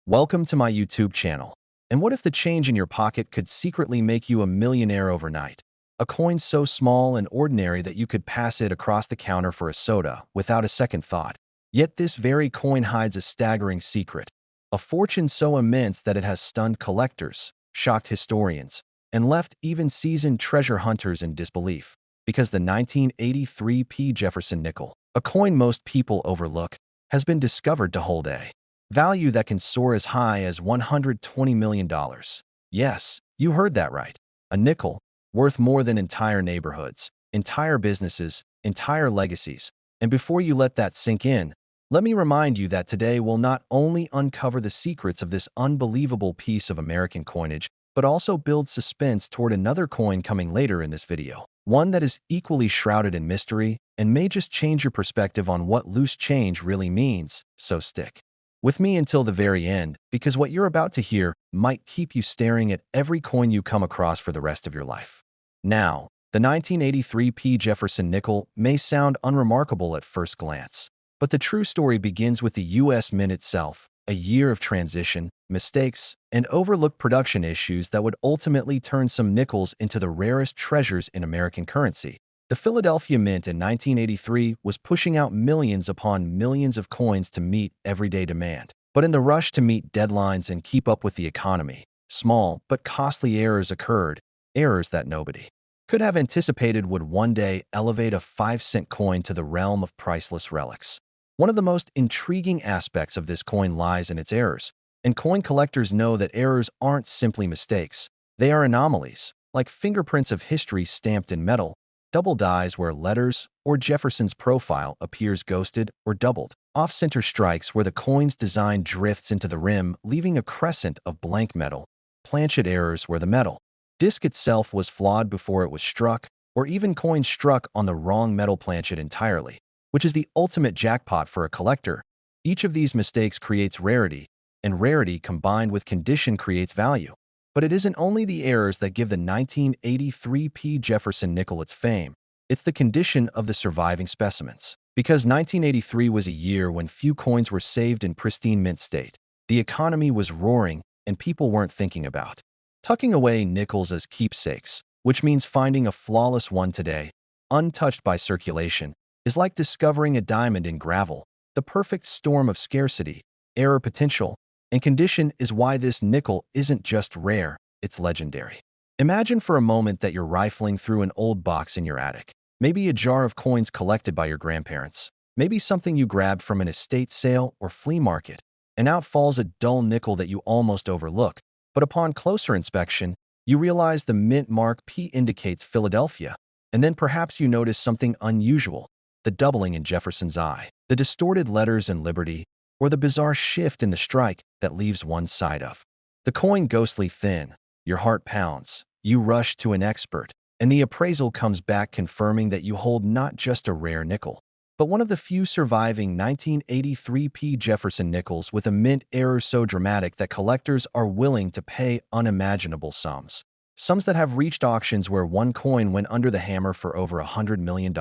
Welcome to my YouTube channel. And what if the change in your pocket could secretly make you a millionaire overnight? A coin so small and ordinary that you could pass it across the counter for a soda without a second thought. Yet this very coin hides a staggering secret. A fortune so immense that it has stunned collectors, shocked historians, and left even seasoned treasure hunters in disbelief. Because the 1983 P Jefferson nickel, a coin most people overlook, has been discovered to hold a value that can soar as high as $120 million. Yes, you heard that right. A nickel, worth more than entire neighborhoods, entire businesses, entire legacies. And before you let that sink in, let me remind you that today will not only uncover the secrets of this unbelievable piece of American coinage, but also build suspense toward another coin coming later in this video. One that is equally shrouded in mystery and may just change your perspective on what loose change really means, so stick with me until the very end, because what you're about to hear might keep you staring at every coin you come across for the rest of your life. Now, the 1983 P Jefferson nickel may sound unremarkable at first glance, but the true story begins with the U.S. Mint itself, a year of transition, mistakes, and overlooked production issues that would ultimately turn some nickels into the rarest treasures in American currency. The Philadelphia Mint in 1983 was pushing out millions upon millions of coins to meet everyday demand. But in the rush to meet deadlines and keep up with the economy, small but costly errors occurred, errors that nobody could have anticipated would one day elevate a 5-cent coin to the realm of priceless relics. One of the most intriguing aspects of this coin lies in its errors, and coin collectors know that errors aren't simply mistakes. They are anomalies, like fingerprints of history stamped in metal, double dies where letters or Jefferson's profile appears ghosted or doubled, off-center strikes where the coin's design drifts into the rim, leaving a crescent of blank metal, planchet errors where the metal disc itself was flawed before it was struck, or even coins struck on the wrong metal planchet entirely, which is the ultimate jackpot for a collector. Each of these mistakes creates rarity, and rarity combined with condition creates value. But it isn't only the errors that give the 1983 P Jefferson nickel its fame, it's the condition of the surviving specimens. Because 1983 was a year when few coins were saved in pristine mint state, the economy was roaring and people weren't thinking about tucking away nickels as keepsakes, which means finding a flawless one today, untouched by circulation, is like discovering a diamond in gravel. The perfect storm of scarcity, error potential, and condition is why this nickel isn't just rare, it's legendary. Imagine for a moment that you're rifling through an old box in your attic. Maybe a jar of coins collected by your grandparents. Maybe something you grabbed from an estate sale or flea market. And out falls a dull nickel that you almost overlook. But upon closer inspection, you realize the mint mark P indicates Philadelphia. And then perhaps you notice something unusual. The doubling in Jefferson's eye, the distorted letters in Liberty, or the bizarre shift in the strike that leaves one side of the coin ghostly thin. Your heart pounds. You rush to an expert, and the appraisal comes back confirming that you hold not just a rare nickel, but one of the few surviving 1983 P Jefferson nickels with a mint error so dramatic that collectors are willing to pay unimaginable sums. Sums that have reached auctions where one coin went under the hammer for over $100 million.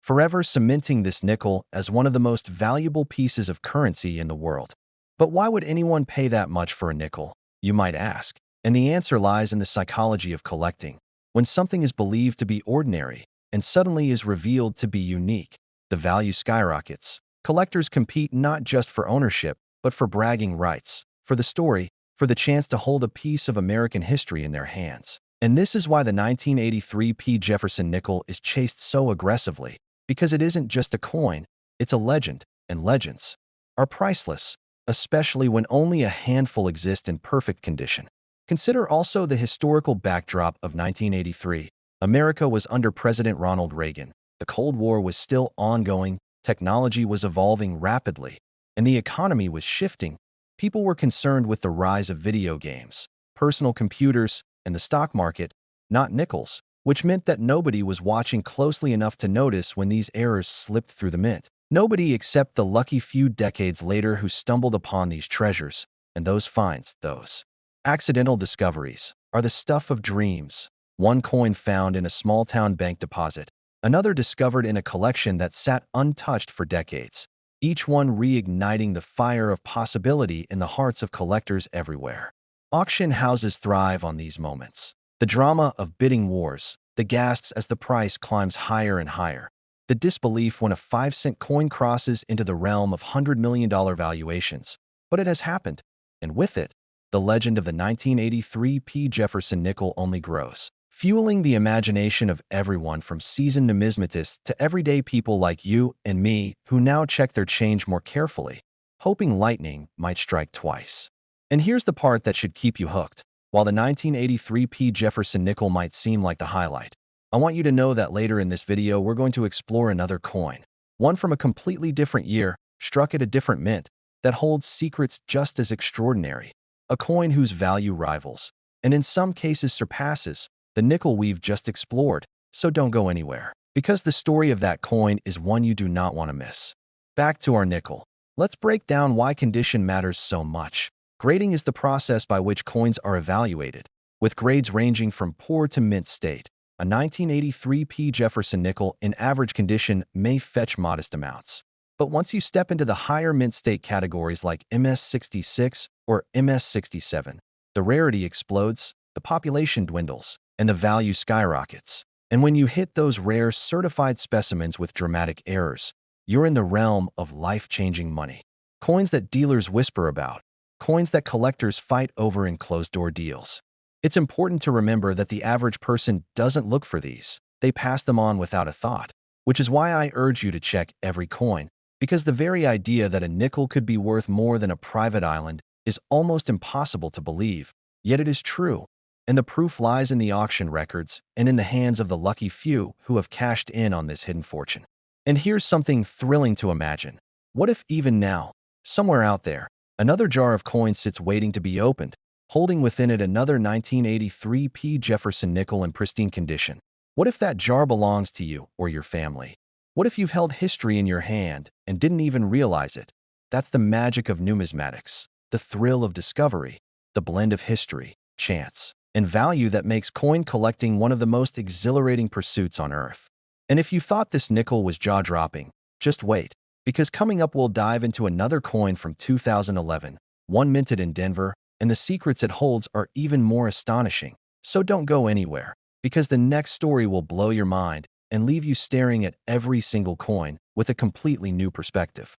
Forever cementing this nickel as one of the most valuable pieces of currency in the world. But why would anyone pay that much for a nickel, you might ask? And the answer lies in the psychology of collecting. When something is believed to be ordinary and suddenly is revealed to be unique, the value skyrockets. Collectors compete not just for ownership, but for bragging rights, for the story, for the chance to hold a piece of American history in their hands. And this is why the 1983 P Jefferson nickel is chased so aggressively. Because it isn't just a coin, it's a legend, and legends are priceless, especially when only a handful exist in perfect condition. Consider also the historical backdrop of 1983. America was under President Ronald Reagan. The Cold War was still ongoing, technology was evolving rapidly, and the economy was shifting. People were concerned with the rise of video games, personal computers, and the stock market, not nickels, which meant that nobody was watching closely enough to notice when these errors slipped through the mint. Nobody except the lucky few decades later who stumbled upon these treasures, and those finds, those accidental discoveries, are the stuff of dreams. One coin found in a small-town bank deposit, another discovered in a collection that sat untouched for decades, each one reigniting the fire of possibility in the hearts of collectors everywhere. Auction houses thrive on these moments. The drama of bidding wars, the gasps as the price climbs higher and higher, the disbelief when a 5-cent coin crosses into the realm of $100 million valuations. But it has happened, and with it, the legend of the 1983 P Jefferson nickel only grows, fueling the imagination of everyone from seasoned numismatists to everyday people like you and me who now check their change more carefully, hoping lightning might strike twice. And here's the part that should keep you hooked. While the 1983 P Jefferson nickel might seem like the highlight, I want you to know that later in this video we're going to explore another coin, one from a completely different year, struck at a different mint, that holds secrets just as extraordinary. A coin whose value rivals, and in some cases surpasses, the nickel we've just explored. So don't go anywhere, because the story of that coin is one you do not want to miss. Back to our nickel. Let's break down why condition matters so much. Grading is the process by which coins are evaluated, with grades ranging from poor to mint state. A 1983 P Jefferson nickel in average condition may fetch modest amounts. But once you step into the higher mint state categories like MS66 or MS67, the rarity explodes, the population dwindles, and the value skyrockets. And when you hit those rare certified specimens with dramatic errors, you're in the realm of life-changing money. Coins that dealers whisper about, coins that collectors fight over in closed-door deals. It's important to remember that the average person doesn't look for these. They pass them on without a thought, which is why I urge you to check every coin, because the very idea that a nickel could be worth more than a private island is almost impossible to believe, yet it is true, and the proof lies in the auction records and in the hands of the lucky few who have cashed in on this hidden fortune. And here's something thrilling to imagine. What if even now, somewhere out there, another jar of coins sits waiting to be opened, holding within it another 1983 P Jefferson nickel in pristine condition? What if that jar belongs to you or your family? What if you've held history in your hand and didn't even realize it? That's the magic of numismatics, the thrill of discovery, the blend of history, chance, and value that makes coin collecting one of the most exhilarating pursuits on Earth. And if you thought this nickel was jaw-dropping, just wait, because coming up we'll dive into another coin from 2011, one minted in Denver, and the secrets it holds are even more astonishing. So don't go anywhere, because the next story will blow your mind and leave you staring at every single coin with a completely new perspective.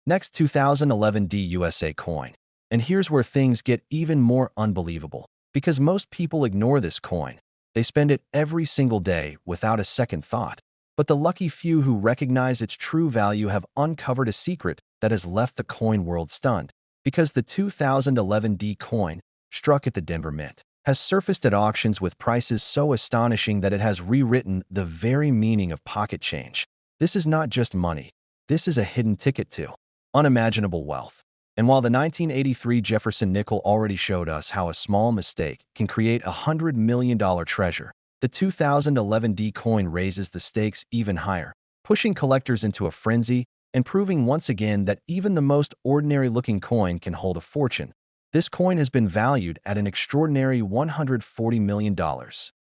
Next, 2011 D USA coin. And here's where things get even more unbelievable, because most people ignore this coin. They spend it every single day without a second thought. But the lucky few who recognize its true value have uncovered a secret that has left the coin world stunned, because the 2011 D coin, struck at the Denver Mint, has surfaced at auctions with prices so astonishing that it has rewritten the very meaning of pocket change. This is not just money. This is a hidden ticket to unimaginable wealth. And while the 1983 Jefferson nickel already showed us how a small mistake can create a $100 million treasure, the 2011 D coin raises the stakes even higher, pushing collectors into a frenzy and proving once again that even the most ordinary-looking coin can hold a fortune. This coin has been valued at an extraordinary $140 million.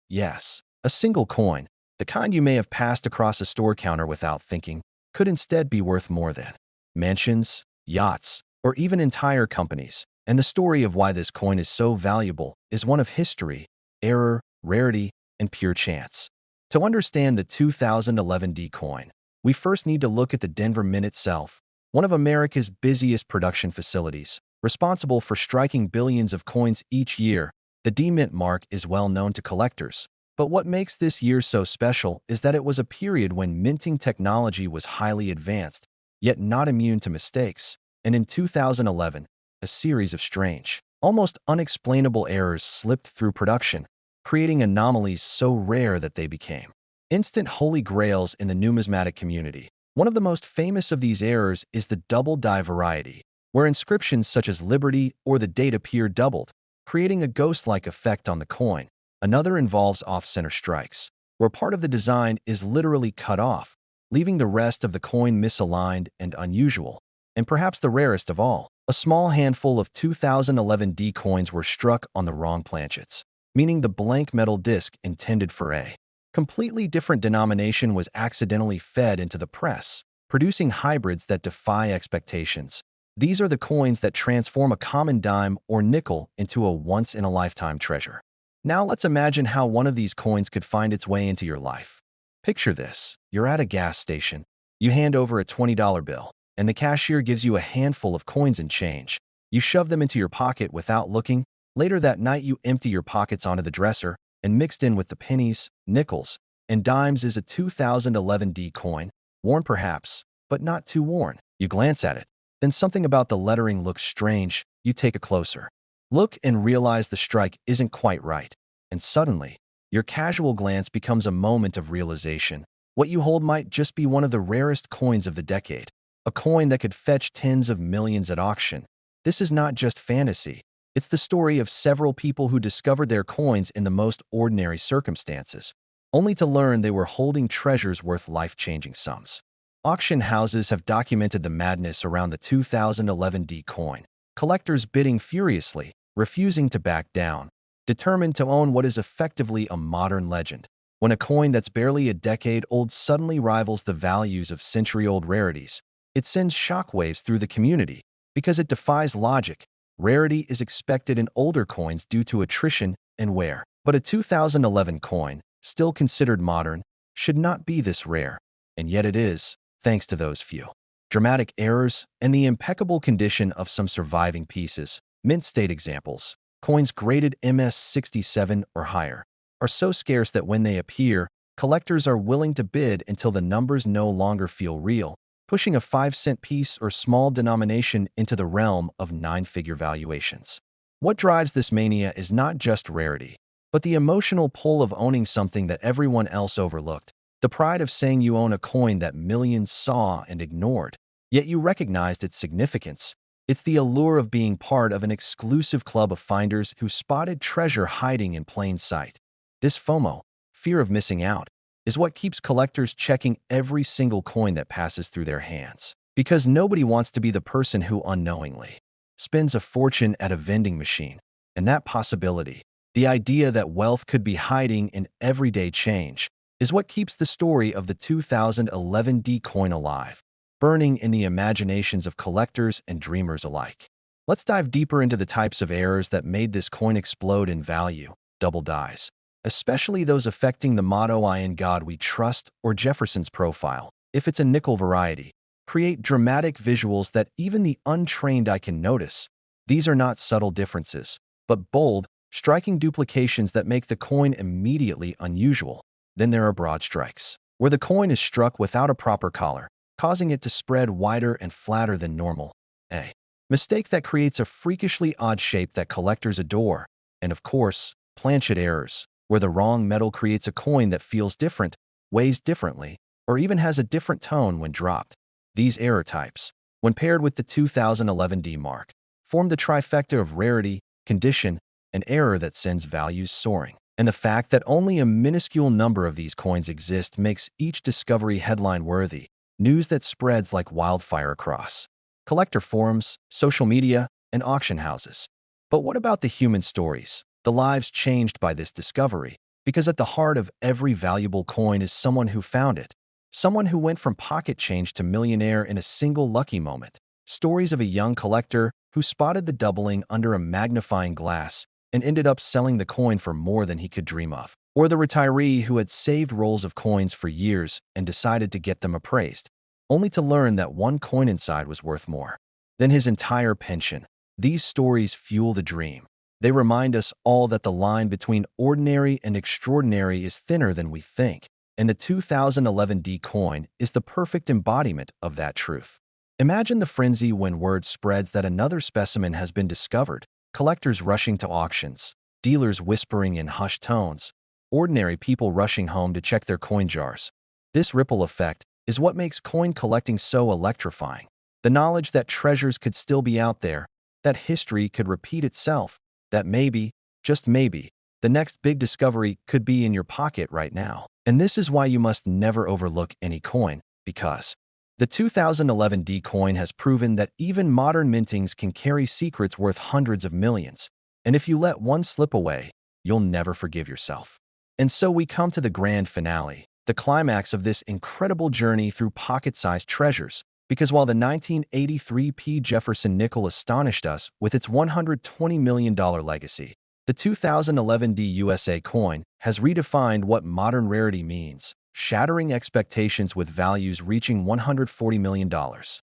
Yes, a single coin, the kind you may have passed across a store counter without thinking, could instead be worth more than mansions, yachts, or even entire companies. And the story of why this coin is so valuable is one of history, error, rarity, and pure chance. To understand the 2011 D coin, we first need to look at the Denver Mint itself, one of America's busiest production facilities, responsible for striking billions of coins each year. The D Mint mark is well known to collectors, but what makes this year so special is that it was a period when minting technology was highly advanced, yet not immune to mistakes. And in 2011, a series of strange, almost unexplainable errors slipped through production, creating anomalies so rare that they became instant holy grails in the numismatic community. One of the most famous of these errors is the double die variety, where inscriptions such as Liberty or the date appear doubled, creating a ghost-like effect on the coin. Another involves off-center strikes, where part of the design is literally cut off, leaving the rest of the coin misaligned and unusual. And perhaps the rarest of all, a small handful of 2011 D coins were struck on the wrong planchets, meaning the blank metal disc intended for a completely different denomination was accidentally fed into the press. producing hybrids that defy expectations. These are the coins that transform a common dime or nickel into a once-in-a-lifetime treasure. Now let's imagine how one of these coins could find its way into your life. Picture this. You're at a gas station. You hand over a $20 bill, and the cashier gives you a handful of coins and change. You shove them into your pocket without looking. Later that night, you empty your pockets onto the dresser, and mixed in with the pennies, nickels, and dimes is a 2011 D coin, worn perhaps, but not too worn. You glance at it. Then something about the lettering looks strange. You take a closer look and realize the strike isn't quite right. And suddenly, your casual glance becomes a moment of realization. What you hold might just be one of the rarest coins of the decade, a coin that could fetch tens of millions at auction. This is not just fantasy. It's the story of several people who discovered their coins in the most ordinary circumstances, only to learn they were holding treasures worth life-changing sums. Auction houses have documented the madness around the 2011 D coin, collectors bidding furiously, refusing to back down, determined to own what is effectively a modern legend. When a coin that's barely a decade old suddenly rivals the values of century-old rarities, it sends shockwaves through the community because it defies logic. Rarity is expected in older coins due to attrition and wear. But a 2011 coin, still considered modern, should not be this rare. And yet it is, thanks to those few dramatic errors and the impeccable condition of some surviving pieces. Mint state examples, coins graded MS67 or higher, are so scarce that when they appear, collectors are willing to bid until the numbers no longer feel real, pushing a 5-cent piece or small denomination into the realm of 9-figure valuations. What drives this mania is not just rarity, but the emotional pull of owning something that everyone else overlooked, the pride of saying you own a coin that millions saw and ignored, yet you recognized its significance. It's the allure of being part of an exclusive club of finders who spotted treasure hiding in plain sight. This FOMO, fear of missing out, is what keeps collectors checking every single coin that passes through their hands. Because nobody wants to be the person who unknowingly spends a fortune at a vending machine. And that possibility, the idea that wealth could be hiding in everyday change, is what keeps the story of the 2011 D coin alive, burning in the imaginations of collectors and dreamers alike. Let's dive deeper into the types of errors that made this coin explode in value. Double dies, especially those affecting the motto "I in God we trust" or Jefferson's profile. If it's a nickel variety, create dramatic visuals that even the untrained eye can notice. These are not subtle differences, but bold, striking duplications that make the coin immediately unusual. Then there are broad strikes, where the coin is struck without a proper collar, causing it to spread wider and flatter than normal. A mistake that creates a freakishly odd shape that collectors adore. And of course, planchet errors, where the wrong metal creates a coin that feels different, weighs differently, or even has a different tone when dropped. These error types, when paired with the 2011 D mark, form the trifecta of rarity, condition, and error that sends values soaring. And the fact that only a minuscule number of these coins exist makes each discovery headline-worthy, news that spreads like wildfire across collector forums, social media, and auction houses. But what about the human stories, the lives changed by this discovery? Because at the heart of every valuable coin is someone who found it, someone who went from pocket change to millionaire in a single lucky moment. Stories of a young collector who spotted the doubling under a magnifying glass and ended up selling the coin for more than he could dream of. Or the retiree who had saved rolls of coins for years and decided to get them appraised, only to learn that one coin inside was worth more than his entire pension. These stories fuel the dream. They remind us all that the line between ordinary and extraordinary is thinner than we think, and the 2011 D coin is the perfect embodiment of that truth. Imagine the frenzy when word spreads that another specimen has been discovered, collectors rushing to auctions, dealers whispering in hushed tones, ordinary people rushing home to check their coin jars. This ripple effect is what makes coin collecting so electrifying. The knowledge that treasures could still be out there, that history could repeat itself, that maybe, just maybe, the next big discovery could be in your pocket right now. And this is why you must never overlook any coin, because the 2011 D coin has proven that even modern mintings can carry secrets worth hundreds of millions. And if you let one slip away, you'll never forgive yourself. And so we come to the grand finale, the climax of this incredible journey through pocket-sized treasures. Because while the 1983 P Jefferson nickel astonished us with its $120 million legacy, the 2011 D USA coin has redefined what modern rarity means, shattering expectations with values reaching $140 million,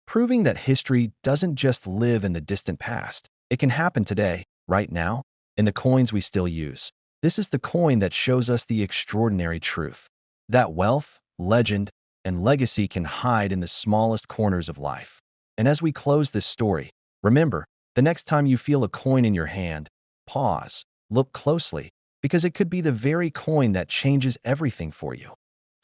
proving that history doesn't just live in the distant past. It can happen today, right now, in the coins we still use. This is the coin that shows us the extraordinary truth that wealth, legend, and legacy can hide in the smallest corners of life. And as we close this story, remember, the next time you feel a coin in your hand, pause, look closely, because it could be the very coin that changes everything for you.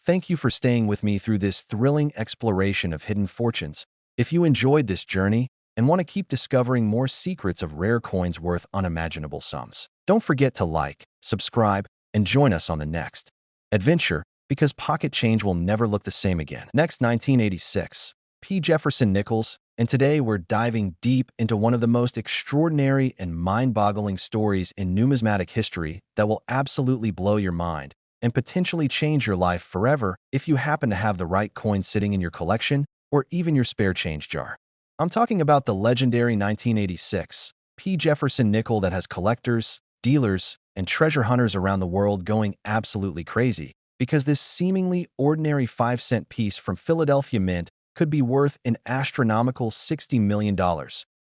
Thank you for staying with me through this thrilling exploration of hidden fortunes. If you enjoyed this journey and want to keep discovering more secrets of rare coins worth unimaginable sums, don't forget to like, subscribe, and join us on the next adventure, because pocket change will never look the same again. Next, 1986, P Jefferson nickels, and today we're diving deep into one of the most extraordinary and mind-boggling stories in numismatic history that will absolutely blow your mind and potentially change your life forever if you happen to have the right coin sitting in your collection or even your spare change jar. I'm talking about the legendary 1986 P Jefferson nickel that has collectors, dealers, and treasure hunters around the world going absolutely crazy, because this seemingly ordinary 5-cent piece from Philadelphia Mint could be worth an astronomical $60 million.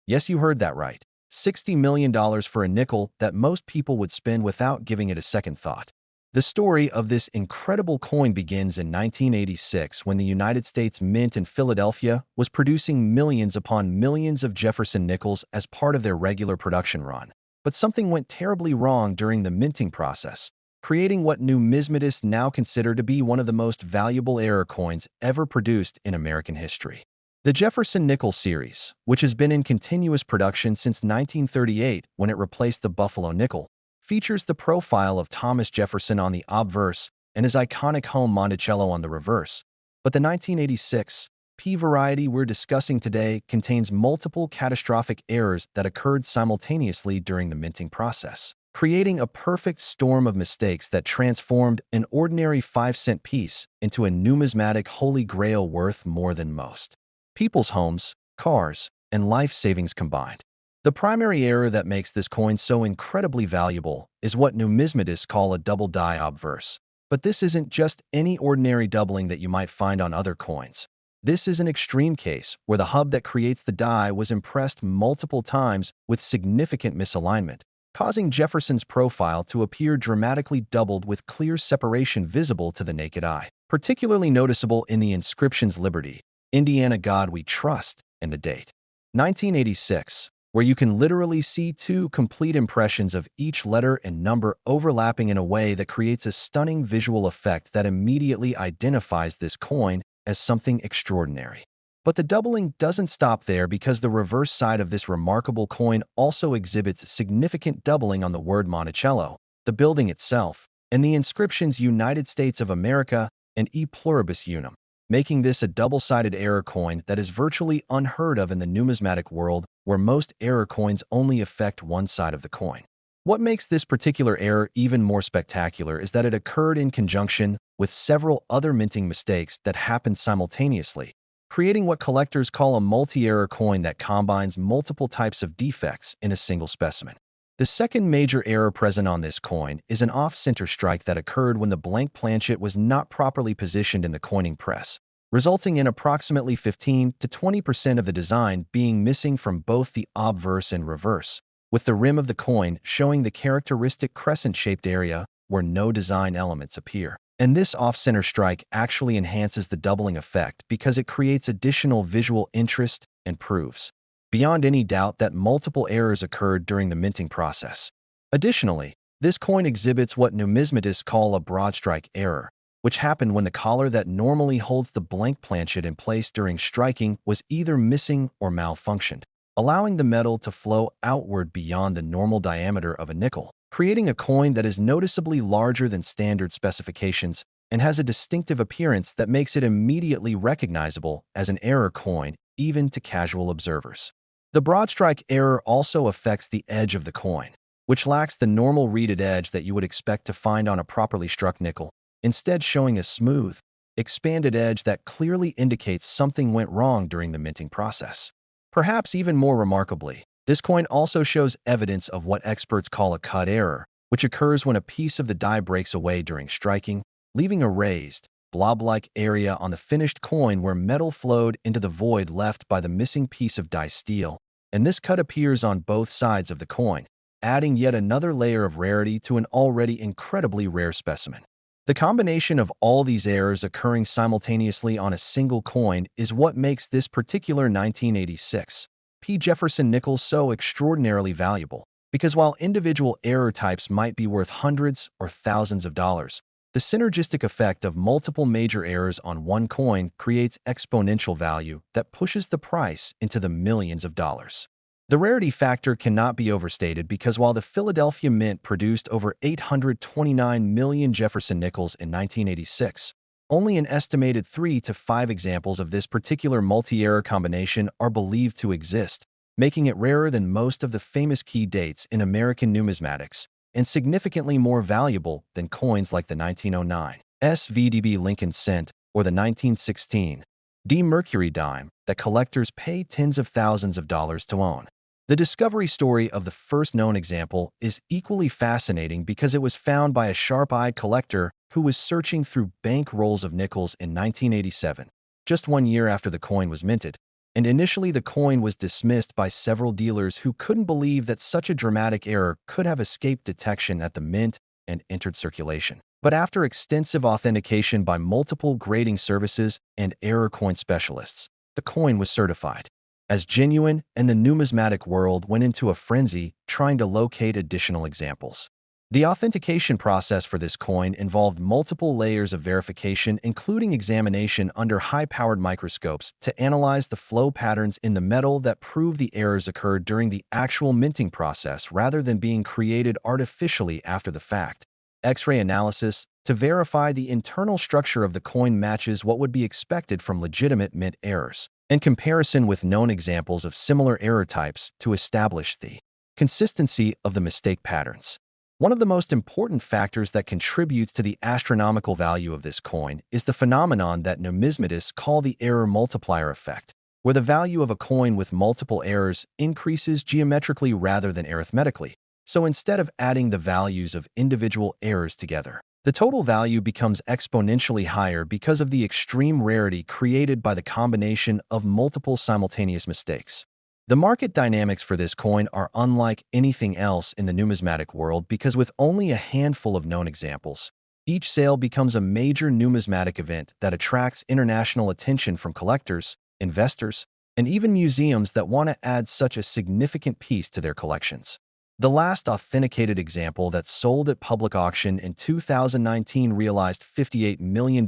Yes, you heard that right. $60 million for a nickel that most people would spend without giving it a second thought. The story of this incredible coin begins in 1986 when the United States Mint in Philadelphia was producing millions upon millions of Jefferson nickels as part of their regular production run. But something went terribly wrong during the minting process, creating what numismatists now consider to be one of the most valuable error coins ever produced in American history. The Jefferson Nickel series, which has been in continuous production since 1938 when it replaced the Buffalo nickel, features the profile of Thomas Jefferson on the obverse and his iconic home Monticello on the reverse. But the 1986 P variety we're discussing today contains multiple catastrophic errors that occurred simultaneously during the minting process, creating a perfect storm of mistakes that transformed an ordinary 5-cent piece into a numismatic holy grail worth more than most people's homes, cars, and life savings combined. The primary error that makes this coin so incredibly valuable is what numismatists call a double die obverse. But this isn't just any ordinary doubling that you might find on other coins. This is an extreme case where the hub that creates the die was impressed multiple times with significant misalignment, causing Jefferson's profile to appear dramatically doubled with clear separation visible to the naked eye. Particularly noticeable in the inscriptions Liberty, Indiana God We Trust, and the date 1986, where you can literally see two complete impressions of each letter and number overlapping in a way that creates a stunning visual effect that immediately identifies this coin as something extraordinary. But the doubling doesn't stop there, because the reverse side of this remarkable coin also exhibits significant doubling on the word Monticello, the building itself, and the inscriptions United States of America and E Pluribus Unum, making this a double-sided error coin that is virtually unheard of in the numismatic world, where most error coins only affect one side of the coin. What makes this particular error even more spectacular is that it occurred in conjunction with several other minting mistakes that happened simultaneously, creating what collectors call a multi-error coin that combines multiple types of defects in a single specimen. The second major error present on this coin is an off-center strike that occurred when the blank planchet was not properly positioned in the coining press, resulting in approximately 15 to 20% of the design being missing from both the obverse and reverse, with the rim of the coin showing the characteristic crescent-shaped area where no design elements appear. And this off-center strike actually enhances the doubling effect because it creates additional visual interest and proves, beyond any doubt, that multiple errors occurred during the minting process. Additionally, this coin exhibits what numismatists call a broad strike error, which happened when the collar that normally holds the blank planchet in place during striking was either missing or malfunctioned, allowing the metal to flow outward beyond the normal diameter of a nickel, creating a coin that is noticeably larger than standard specifications and has a distinctive appearance that makes it immediately recognizable as an error coin, even to casual observers. The broad strike error also affects the edge of the coin, which lacks the normal reeded edge that you would expect to find on a properly struck nickel, instead showing a smooth, expanded edge that clearly indicates something went wrong during the minting process. Perhaps even more remarkably, this coin also shows evidence of what experts call a cut error, which occurs when a piece of the die breaks away during striking, leaving a raised, blob-like area on the finished coin where metal flowed into the void left by the missing piece of die steel. And this cut appears on both sides of the coin, adding yet another layer of rarity to an already incredibly rare specimen. The combination of all these errors occurring simultaneously on a single coin is what makes this particular 1986 P Jefferson nickel so extraordinarily valuable, because while individual error types might be worth hundreds or thousands of dollars, the synergistic effect of multiple major errors on one coin creates exponential value that pushes the price into the millions of dollars. The rarity factor cannot be overstated because while the Philadelphia Mint produced over 829 million Jefferson nickels in 1986, only an estimated 3 to 5 examples of this particular multi-error combination are believed to exist, making it rarer than most of the famous key dates in American numismatics and significantly more valuable than coins like the 1909 SVDB Lincoln cent or the 1916 D Mercury dime that collectors pay tens of thousands of dollars to own. The discovery story of the first known example is equally fascinating because it was found by a sharp-eyed collector who was searching through bank rolls of nickels in 1987, just 1 year after the coin was minted, and initially the coin was dismissed by several dealers who couldn't believe that such a dramatic error could have escaped detection at the mint and entered circulation. But after extensive authentication by multiple grading services and error coin specialists, the coin was certified as genuine, and the numismatic world went into a frenzy trying to locate additional examples. The authentication process for this coin involved multiple layers of verification, including examination under high-powered microscopes to analyze the flow patterns in the metal that prove the errors occurred during the actual minting process rather than being created artificially after the fact. X-ray analysis to verify the internal structure of the coin matches what would be expected from legitimate mint errors, and comparison with known examples of similar error types to establish the consistency of the mistake patterns. One of the most important factors that contributes to the astronomical value of this coin is the phenomenon that numismatists call the error multiplier effect, where the value of a coin with multiple errors increases geometrically rather than arithmetically. So instead of adding the values of individual errors together, the total value becomes exponentially higher because of the extreme rarity created by the combination of multiple simultaneous mistakes. The market dynamics for this coin are unlike anything else in the numismatic world because with only a handful of known examples, each sale becomes a major numismatic event that attracts international attention from collectors, investors, and even museums that want to add such a significant piece to their collections. The last authenticated example that sold at public auction in 2019 realized $58 million,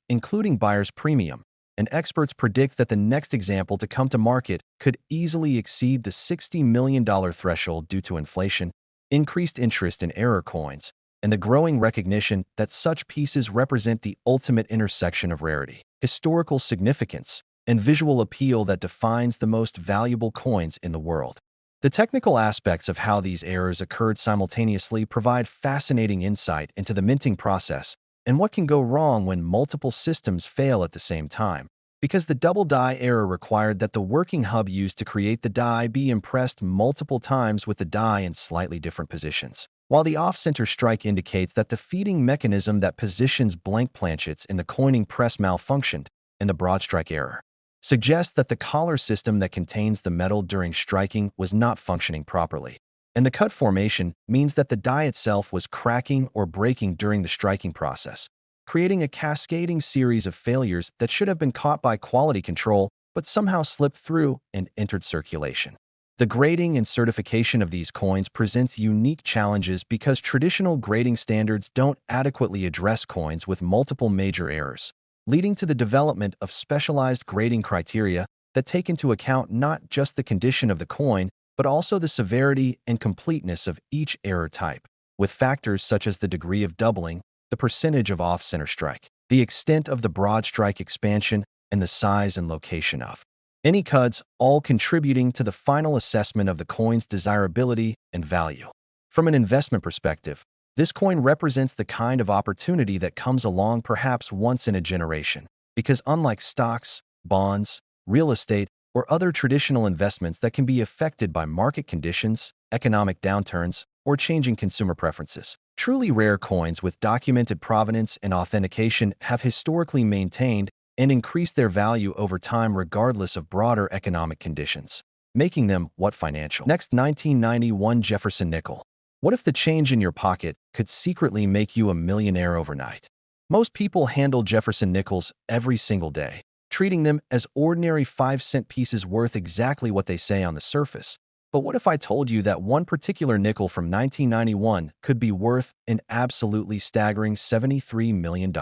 including buyer's premium, and experts predict that the next example to come to market could easily exceed the $60 million threshold due to inflation, increased interest in error coins, and the growing recognition that such pieces represent the ultimate intersection of rarity, historical significance, and visual appeal that defines the most valuable coins in the world. The technical aspects of how these errors occurred simultaneously provide fascinating insight into the minting process and what can go wrong when multiple systems fail at the same time, because the double die error required that the working hub used to create the die be impressed multiple times with the die in slightly different positions, while the off-center strike indicates that the feeding mechanism that positions blank planchets in the coining press malfunctioned, and the broad strike error suggests that the collar system that contains the metal during striking was not functioning properly. And the cut formation means that the die itself was cracking or breaking during the striking process, creating a cascading series of failures that should have been caught by quality control but somehow slipped through and entered circulation. The grading and certification of these coins presents unique challenges because traditional grading standards don't adequately address coins with multiple major errors, leading to the development of specialized grading criteria that take into account not just the condition of the coin, but also the severity and completeness of each error type, with factors such as the degree of doubling, the percentage of off-center strike, the extent of the broad strike expansion, and the size and location of any cuts, all contributing to the final assessment of the coin's desirability and value. From an investment perspective, This coin represents the kind of opportunity that comes along perhaps once in a generation, because unlike stocks, bonds, real estate, or other traditional investments that can be affected by market conditions, economic downturns, or changing consumer preferences, truly rare coins with documented provenance and authentication have historically maintained and increased their value over time regardless of broader economic conditions, making them what financial. Next, 1991 Jefferson nickel. What if the change in your pocket could secretly make you a millionaire overnight? Most people handle Jefferson nickels every single day, treating them as ordinary 5-cent pieces worth exactly what they say on the surface. But what if I told you that one particular nickel from 1991 could be worth an absolutely staggering $73 million?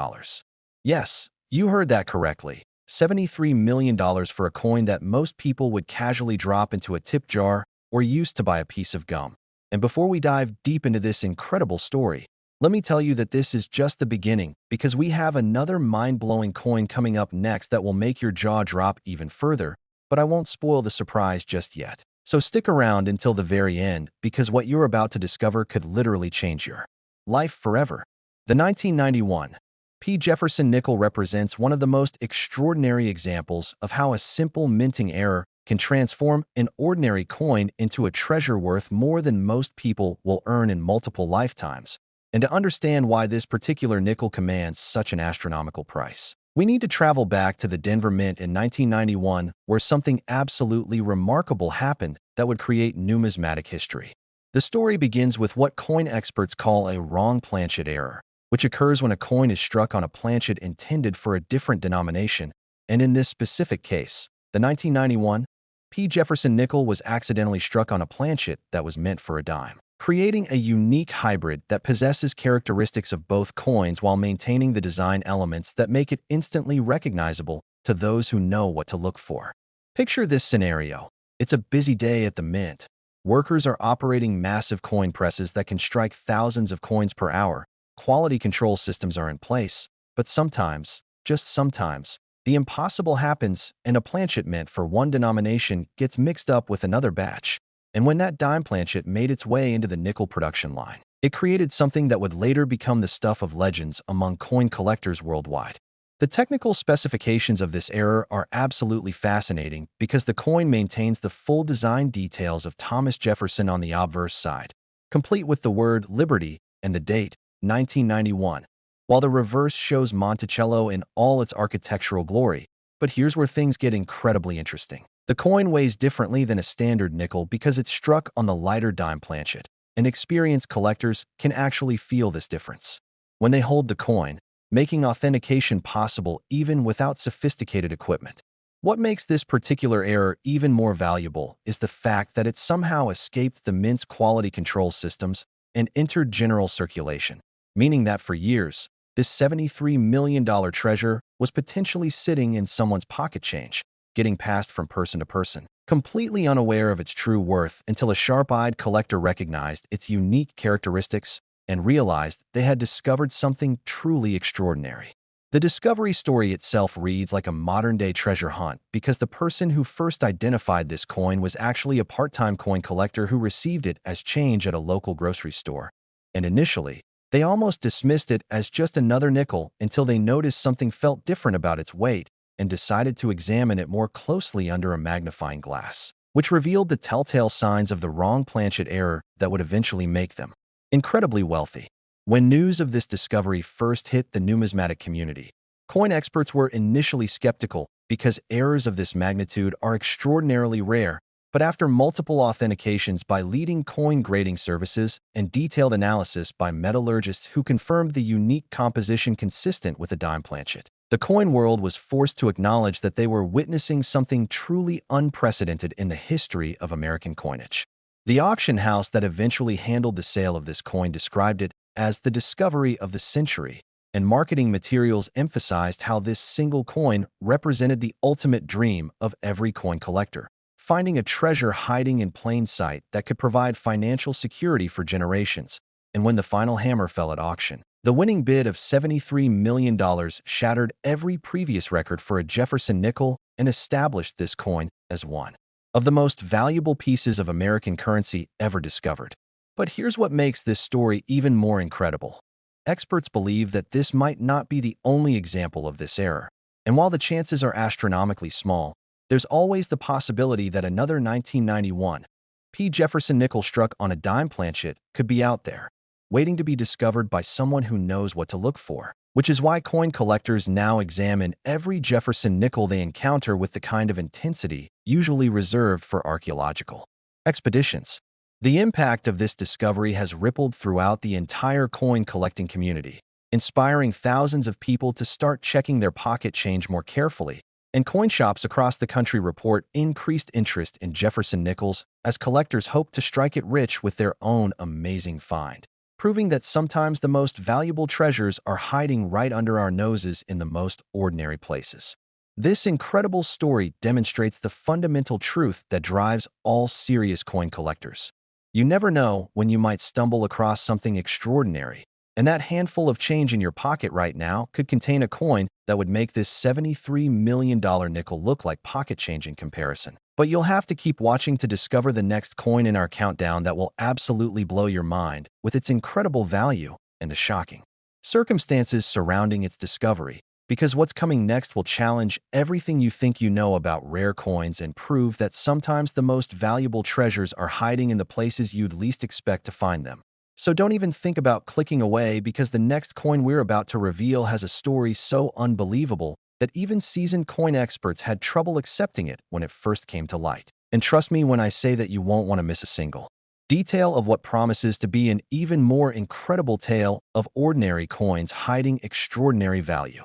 Yes, you heard that correctly. $73 million for a coin that most people would casually drop into a tip jar or use to buy a piece of gum. And before we dive deep into this incredible story, let me tell you that this is just the beginning, because we have another mind-blowing coin coming up next that will make your jaw drop even further, but I won't spoil the surprise just yet. So stick around until the very end, because what you're about to discover could literally change your life forever. The 1991 P Jefferson nickel represents one of the most extraordinary examples of how a simple minting error can transform an ordinary coin into a treasure worth more than most people will earn in multiple lifetimes. And to understand why this particular nickel commands such an astronomical price, we need to travel back to the Denver Mint in 1991, where something absolutely remarkable happened that would create numismatic history. The story begins with what coin experts call a wrong planchet error, which occurs when a coin is struck on a planchet intended for a different denomination, and in this specific case, the 1991 P Jefferson nickel was accidentally struck on a planchet that was meant for a dime, creating a unique hybrid that possesses characteristics of both coins while maintaining the design elements that make it instantly recognizable to those who know what to look for. Picture this scenario. It's a busy day at the mint. Workers are operating massive coin presses that can strike thousands of coins per hour. Quality control systems are in place, but sometimes, just sometimes, the impossible happens and a planchet meant for one denomination gets mixed up with another batch. And when that dime planchet made its way into the nickel production line, it created something that would later become the stuff of legends among coin collectors worldwide. The technical specifications of this error are absolutely fascinating because the coin maintains the full design details of Thomas Jefferson on the obverse side, complete with the word Liberty and the date, 1991, while the reverse shows Monticello in all its architectural glory. But here's where things get incredibly interesting. The coin weighs differently than a standard nickel because it's struck on the lighter dime planchet, and experienced collectors can actually feel this difference when they hold the coin, making authentication possible even without sophisticated equipment. What makes this particular error even more valuable is the fact that it somehow escaped the mint's quality control systems and entered general circulation, meaning that for years, this $73 million treasure was potentially sitting in someone's pocket change, getting passed from person to person, completely unaware of its true worth until a sharp-eyed collector recognized its unique characteristics and realized they had discovered something truly extraordinary. The discovery story itself reads like a modern-day treasure hunt because the person who first identified this coin was actually a part-time coin collector who received it as change at a local grocery store. And initially, they almost dismissed it as just another nickel until they noticed something felt different about its weight and decided to examine it more closely under a magnifying glass, which revealed the telltale signs of the wrong planchet error that would eventually make them incredibly wealthy. When news of this discovery first hit the numismatic community, coin experts were initially skeptical because errors of this magnitude are extraordinarily rare. But after multiple authentications by leading coin grading services and detailed analysis by metallurgists who confirmed the unique composition consistent with a dime planchet, the coin world was forced to acknowledge that they were witnessing something truly unprecedented in the history of American coinage. The auction house that eventually handled the sale of this coin described it as the discovery of the century, and marketing materials emphasized how this single coin represented the ultimate dream of every coin collector, finding a treasure hiding in plain sight that could provide financial security for generations. And when the final hammer fell at auction, the winning bid of $73 million shattered every previous record for a Jefferson nickel and established this coin as one of the most valuable pieces of American currency ever discovered. But here's what makes this story even more incredible. Experts believe that this might not be the only example of this error. And while the chances are astronomically small, there's always the possibility that another 1991 P Jefferson nickel struck on a dime planchet could be out there, waiting to be discovered by someone who knows what to look for. Which is why coin collectors now examine every Jefferson nickel they encounter with the kind of intensity usually reserved for archaeological expeditions. The impact of this discovery has rippled throughout the entire coin collecting community, inspiring thousands of people to start checking their pocket change more carefully. And coin shops across the country report increased interest in Jefferson nickels as collectors hope to strike it rich with their own amazing find, proving that sometimes the most valuable treasures are hiding right under our noses in the most ordinary places. This incredible story demonstrates the fundamental truth that drives all serious coin collectors. You never know when you might stumble across something extraordinary, and that handful of change in your pocket right now could contain a coin that would make this $73 million nickel look like pocket change in comparison. But you'll have to keep watching to discover the next coin in our countdown that will absolutely blow your mind with its incredible value and the shocking circumstances surrounding its discovery. Because what's coming next will challenge everything you think you know about rare coins and prove that sometimes the most valuable treasures are hiding in the places you'd least expect to find them. So don't even think about clicking away, because the next coin we're about to reveal has a story so unbelievable that even seasoned coin experts had trouble accepting it when it first came to light. And trust me when I say that you won't want to miss a single detail of what promises to be an even more incredible tale of ordinary coins hiding extraordinary value.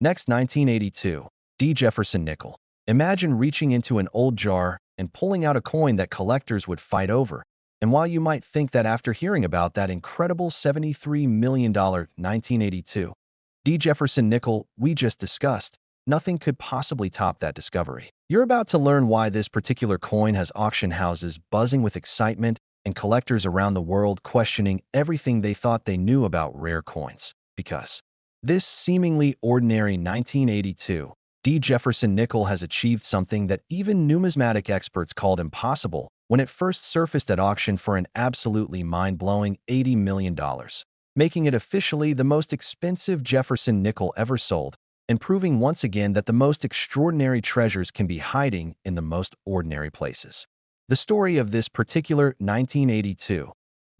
Next, 1982, D Jefferson nickel. Imagine reaching into an old jar and pulling out a coin that collectors would fight over. And while you might think that after hearing about that incredible $73 million 1982 D Jefferson nickel we just discussed, nothing could possibly top that discovery. You're about to learn why this particular coin has auction houses buzzing with excitement and collectors around the world questioning everything they thought they knew about rare coins. Because this seemingly ordinary 1982 D Jefferson nickel has achieved something that even numismatic experts called impossible when it first surfaced at auction for an absolutely mind-blowing $80 million, making it officially the most expensive Jefferson nickel ever sold, and proving once again that the most extraordinary treasures can be hiding in the most ordinary places. The story of this particular 1982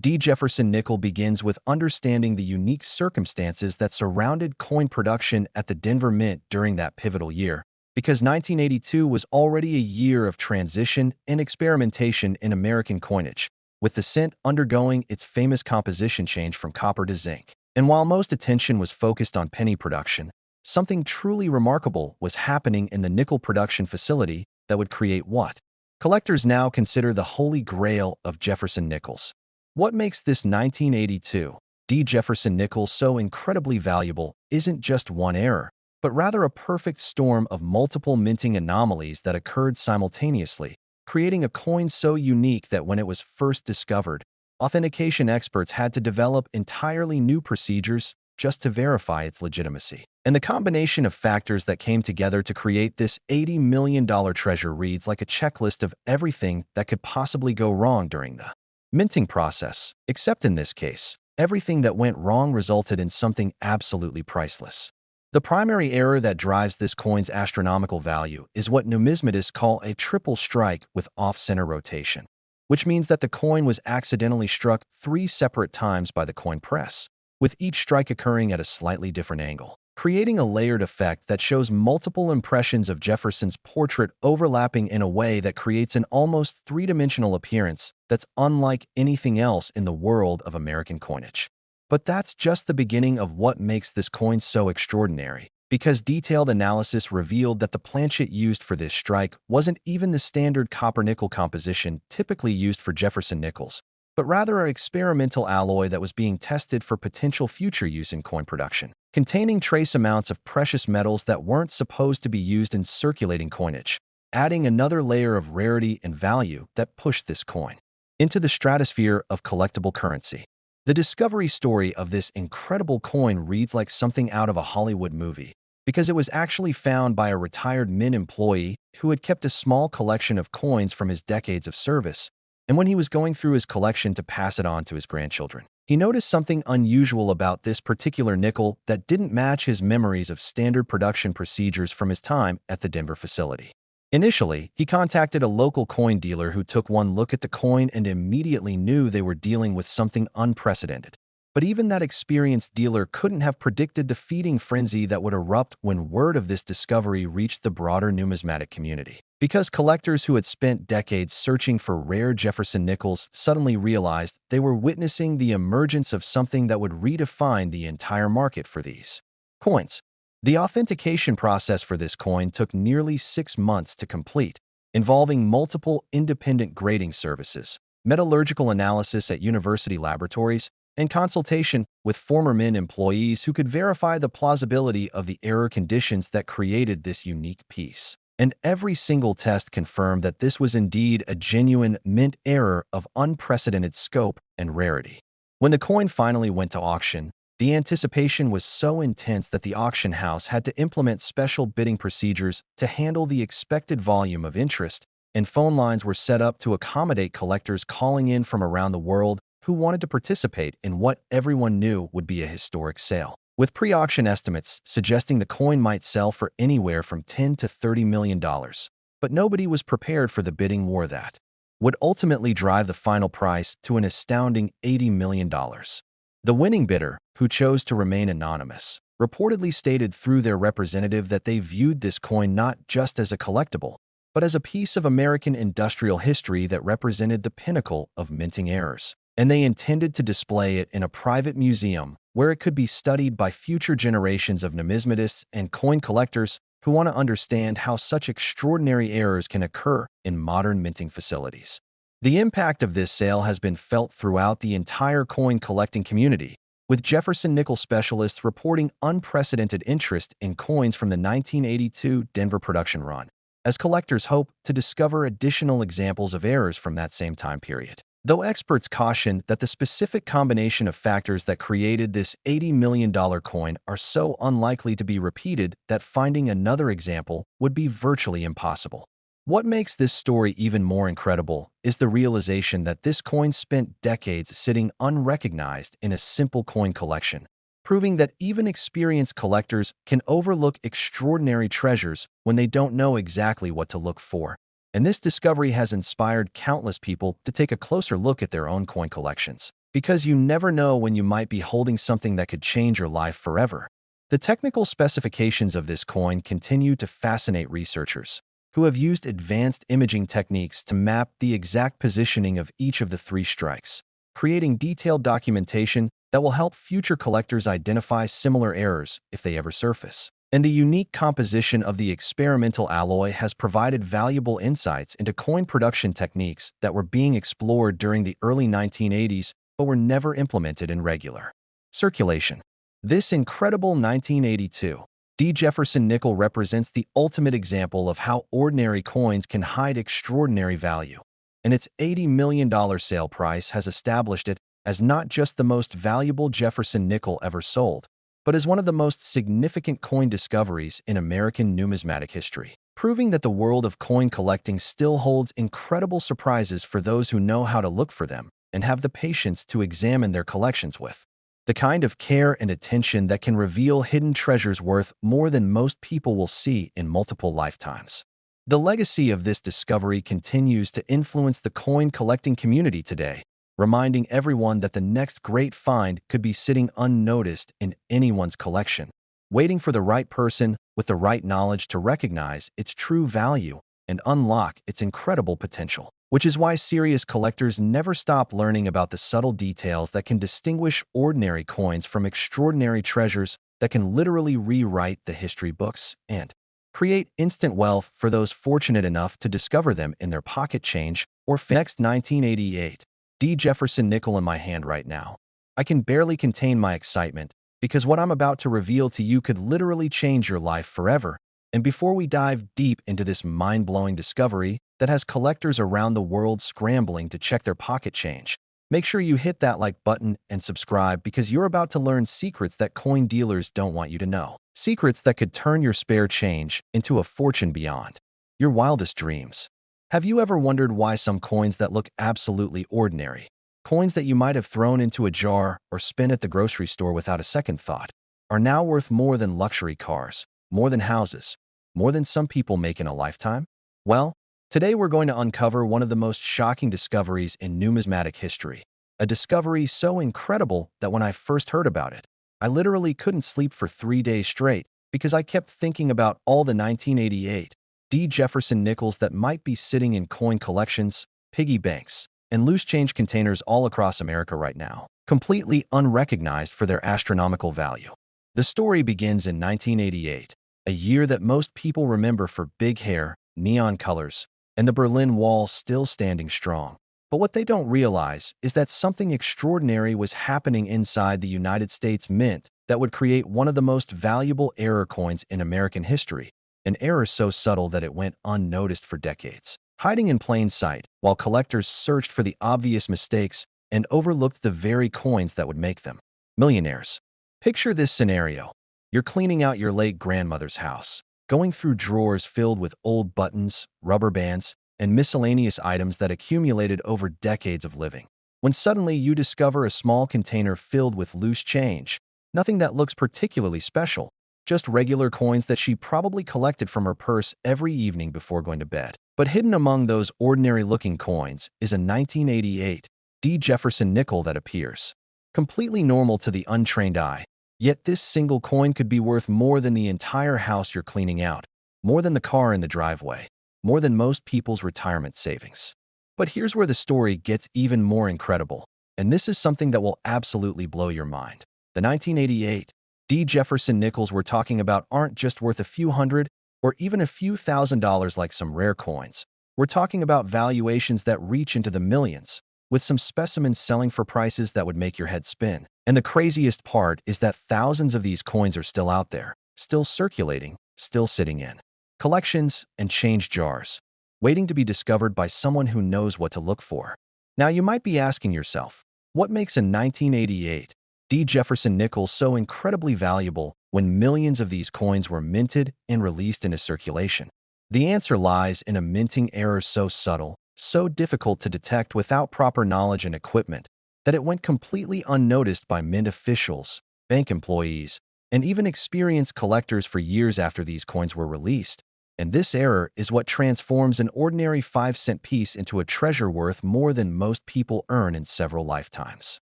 D Jefferson nickel begins with understanding the unique circumstances that surrounded coin production at the Denver Mint during that pivotal year, because 1982 was already a year of transition and experimentation in American coinage, with the cent undergoing its famous composition change from copper to zinc. And while most attention was focused on penny production, something truly remarkable was happening in the nickel production facility that would create what collectors now consider the holy grail of Jefferson nickels. What makes this 1982 D Jefferson nickel so incredibly valuable isn't just one error, but rather a perfect storm of multiple minting anomalies that occurred simultaneously, creating a coin so unique that when it was first discovered, authentication experts had to develop entirely new procedures just to verify its legitimacy. And the combination of factors that came together to create this $80 million treasure reads like a checklist of everything that could possibly go wrong during the minting process, except in this case, everything that went wrong resulted in something absolutely priceless. The primary error that drives this coin's astronomical value is what numismatists call a triple strike with off-center rotation, which means that the coin was accidentally struck 3 separate times by the coin press, with each strike occurring at a slightly different angle, creating a layered effect that shows multiple impressions of Jefferson's portrait overlapping in a way that creates an almost three-dimensional appearance that's unlike anything else in the world of American coinage. But that's just the beginning of what makes this coin so extraordinary, because detailed analysis revealed that the planchet used for this strike wasn't even the standard copper-nickel composition typically used for Jefferson nickels, but rather an experimental alloy that was being tested for potential future use in coin production, containing trace amounts of precious metals that weren't supposed to be used in circulating coinage, adding another layer of rarity and value that pushed this coin into the stratosphere of collectible currency. The discovery story of this incredible coin reads like something out of a Hollywood movie, because it was actually found by a retired mint employee who had kept a small collection of coins from his decades of service, And when he was going through his collection to pass it on to his grandchildren, he noticed something unusual about this particular nickel that didn't match his memories of standard production procedures from his time at the Denver facility. Initially, he contacted a local coin dealer who took one look at the coin and immediately knew they were dealing with something unprecedented. But even that experienced dealer couldn't have predicted the feeding frenzy that would erupt when word of this discovery reached the broader numismatic community. Because collectors who had spent decades searching for rare Jefferson nickels suddenly realized they were witnessing the emergence of something that would redefine the entire market for these coins. The authentication process for this coin took nearly 6 months to complete, involving multiple independent grading services, metallurgical analysis at university laboratories, and consultation with former Mint employees who could verify the plausibility of the error conditions that created this unique piece. And every single test confirmed that this was indeed a genuine Mint error of unprecedented scope and rarity. When the coin finally went to auction, the anticipation was so intense that the auction house had to implement special bidding procedures to handle the expected volume of interest, and phone lines were set up to accommodate collectors calling in from around the world who wanted to participate in what everyone knew would be a historic sale, with pre-auction estimates suggesting the coin might sell for anywhere from $10 to $30 million. But nobody was prepared for the bidding war that would ultimately drive the final price to an astounding $80 million. The winning bidder, who chose to remain anonymous, reportedly stated through their representative that they viewed this coin not just as a collectible, but as a piece of American industrial history that represented the pinnacle of minting errors, and they intended to display it in a private museum where it could be studied by future generations of numismatists and coin collectors who want to understand how such extraordinary errors can occur in modern minting facilities. The impact of this sale has been felt throughout the entire coin collecting community, with Jefferson nickel specialists reporting unprecedented interest in coins from the 1982 Denver production run, as collectors hope to discover additional examples of errors from that same time period. Though experts caution that the specific combination of factors that created this $80 million coin are so unlikely to be repeated that finding another example would be virtually impossible. What makes this story even more incredible is the realization that this coin spent decades sitting unrecognized in a simple coin collection, proving that even experienced collectors can overlook extraordinary treasures when they don't know exactly what to look for. And this discovery has inspired countless people to take a closer look at their own coin collections, because you never know when you might be holding something that could change your life forever. The technical specifications of this coin continue to fascinate researchers, who have used advanced imaging techniques to map the exact positioning of each of the 3 strikes, creating detailed documentation that will help future collectors identify similar errors if they ever surface. And the unique composition of the experimental alloy has provided valuable insights into coin production techniques that were being explored during the early 1980s but were never implemented in regular circulation. This incredible 1982 D Jefferson nickel represents the ultimate example of how ordinary coins can hide extraordinary value, and its $80 million sale price has established it as not just the most valuable Jefferson nickel ever sold, but as one of the most significant coin discoveries in American numismatic history, proving that the world of coin collecting still holds incredible surprises for those who know how to look for them and have the patience to examine their collections with the kind of care and attention that can reveal hidden treasures worth more than most people will see in multiple lifetimes. The legacy of this discovery continues to influence the coin collecting community today, reminding everyone that the next great find could be sitting unnoticed in anyone's collection, waiting for the right person with the right knowledge to recognize its true value and unlock its incredible potential. Which is why serious collectors never stop learning about the subtle details that can distinguish ordinary coins from extraordinary treasures that can literally rewrite the history books and create instant wealth for those fortunate enough to discover them in their pocket change or next 1988 D Jefferson nickel in my hand right now. I can barely contain my excitement because what I'm about to reveal to you could literally change your life forever. And before we dive deep into this mind-blowing discovery that has collectors around the world scrambling to check their pocket change, make sure you hit that like button and subscribe because you're about to learn secrets that coin dealers don't want you to know. Secrets that could turn your spare change into a fortune beyond your wildest dreams. Have you ever wondered why some coins that look absolutely ordinary, coins that you might have thrown into a jar or spent at the grocery store without a second thought, are now worth more than luxury cars, more than houses, more than some people make in a lifetime? Well, today we're going to uncover one of the most shocking discoveries in numismatic history, a discovery so incredible that when I first heard about it, I literally couldn't sleep for 3 days straight because I kept thinking about all the 1988 D Jefferson nickels that might be sitting in coin collections, piggy banks, and loose change containers all across America right now, completely unrecognized for their astronomical value. The story begins in 1988, a year that most people remember for big hair, neon colors, and the Berlin Wall still standing strong. But what they don't realize is that something extraordinary was happening inside the United States Mint that would create one of the most valuable error coins in American history, an error so subtle that it went unnoticed for decades, hiding in plain sight while collectors searched for the obvious mistakes and overlooked the very coins that would make them millionaires. Picture this scenario. You're cleaning out your late grandmother's house, going through drawers filled with old buttons, rubber bands, and miscellaneous items that accumulated over decades of living, when suddenly you discover a small container filled with loose change, nothing that looks particularly special, just regular coins that she probably collected from her purse every evening before going to bed. But hidden among those ordinary-looking coins is a 1988 D Jefferson nickel that appears completely normal to the untrained eye. Yet this single coin could be worth more than the entire house you're cleaning out, more than the car in the driveway, more than most people's retirement savings. But here's where the story gets even more incredible, and this is something that will absolutely blow your mind. The 1988 D Jefferson nickels we're talking about aren't just worth a few hundred or even a few $1,000s like some rare coins. We're talking about valuations that reach into the millions, with some specimens selling for prices that would make your head spin. And the craziest part is that thousands of these coins are still out there, still circulating, still sitting in collections and change jars, waiting to be discovered by someone who knows what to look for. Now you might be asking yourself, what makes a 1988 D Jefferson nickel so incredibly valuable when millions of these coins were minted and released into circulation? The answer lies in a minting error so subtle, so difficult to detect without proper knowledge and equipment, that it went completely unnoticed by mint officials, bank employees, and even experienced collectors for years after these coins were released. And this error is what transforms an ordinary 5-cent piece into a treasure worth more than most people earn in several lifetimes.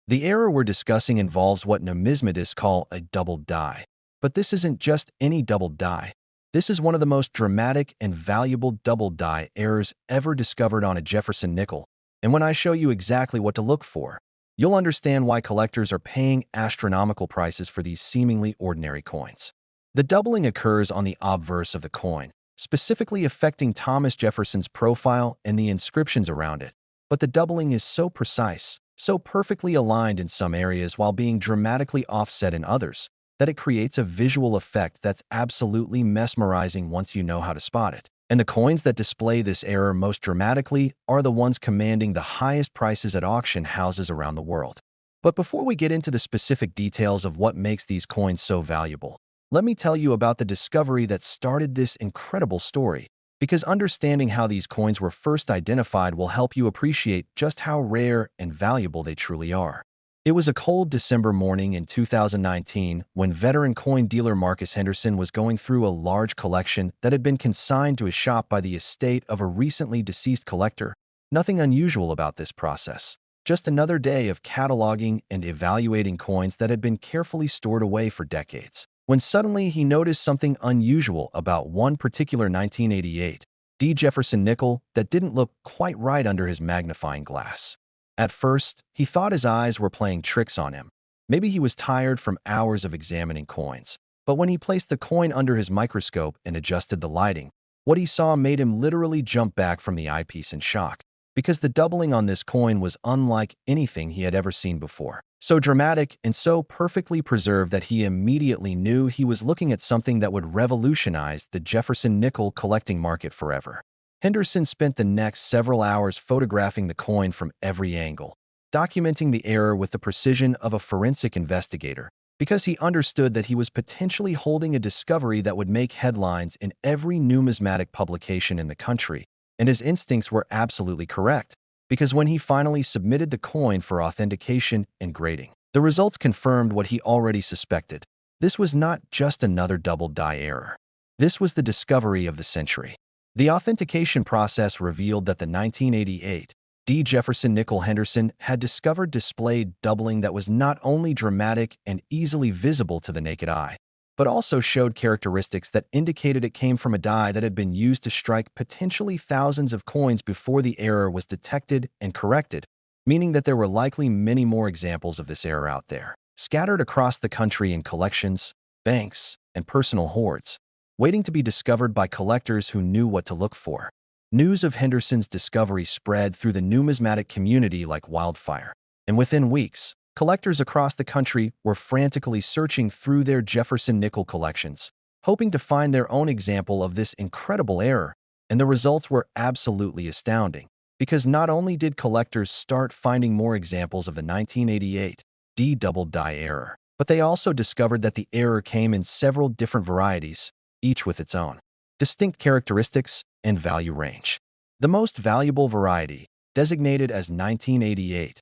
The error we're discussing involves what numismatists call a double die. But this isn't just any double die. This is one of the most dramatic and valuable double die errors ever discovered on a Jefferson nickel. And when I show you exactly what to look for, you'll understand why collectors are paying astronomical prices for these seemingly ordinary coins. The doubling occurs on the obverse of the coin, specifically affecting Thomas Jefferson's profile and the inscriptions around it. But the doubling is so precise, so perfectly aligned in some areas while being dramatically offset in others, that it creates a visual effect that's absolutely mesmerizing once you know how to spot it. And the coins that display this error most dramatically are the ones commanding the highest prices at auction houses around the world. But before we get into the specific details of what makes these coins so valuable, let me tell you about the discovery that started this incredible story, because understanding how these coins were first identified will help you appreciate just how rare and valuable they truly are. It was a cold December morning in 2019 when veteran coin dealer Marcus Henderson was going through a large collection that had been consigned to his shop by the estate of a recently deceased collector. Nothing unusual about this process, just another day of cataloging and evaluating coins that had been carefully stored away for decades, when suddenly he noticed something unusual about one particular 1988 D Jefferson nickel that didn't look quite right under his magnifying glass. At first, he thought his eyes were playing tricks on him. Maybe he was tired from hours of examining coins. But when he placed the coin under his microscope and adjusted the lighting, what he saw made him literally jump back from the eyepiece in shock, because the doubling on this coin was unlike anything he had ever seen before. So dramatic and so perfectly preserved that he immediately knew he was looking at something that would revolutionize the Jefferson nickel collecting market forever. Henderson spent the next several hours photographing the coin from every angle, documenting the error with the precision of a forensic investigator, because he understood that he was potentially holding a discovery that would make headlines in every numismatic publication in the country. And his instincts were absolutely correct, because when he finally submitted the coin for authentication and grading, the results confirmed what he already suspected. This was not just another double die error. This was the discovery of the century. The authentication process revealed that the 1988 D Jefferson nickel Henderson had discovered displayed doubling that was not only dramatic and easily visible to the naked eye, but also showed characteristics that indicated it came from a die that had been used to strike potentially thousands of coins before the error was detected and corrected, meaning that there were likely many more examples of this error out there, scattered across the country in collections, banks, and personal hoards, waiting to be discovered by collectors who knew what to look for. News of Henderson's discovery spread through the numismatic community like wildfire, and within weeks, collectors across the country were frantically searching through their Jefferson nickel collections, hoping to find their own example of this incredible error, and the results were absolutely astounding, because not only did collectors start finding more examples of the 1988 D double die error, but they also discovered that the error came in several different varieties, each with its own distinct characteristics and value range. The most valuable variety, designated as 1988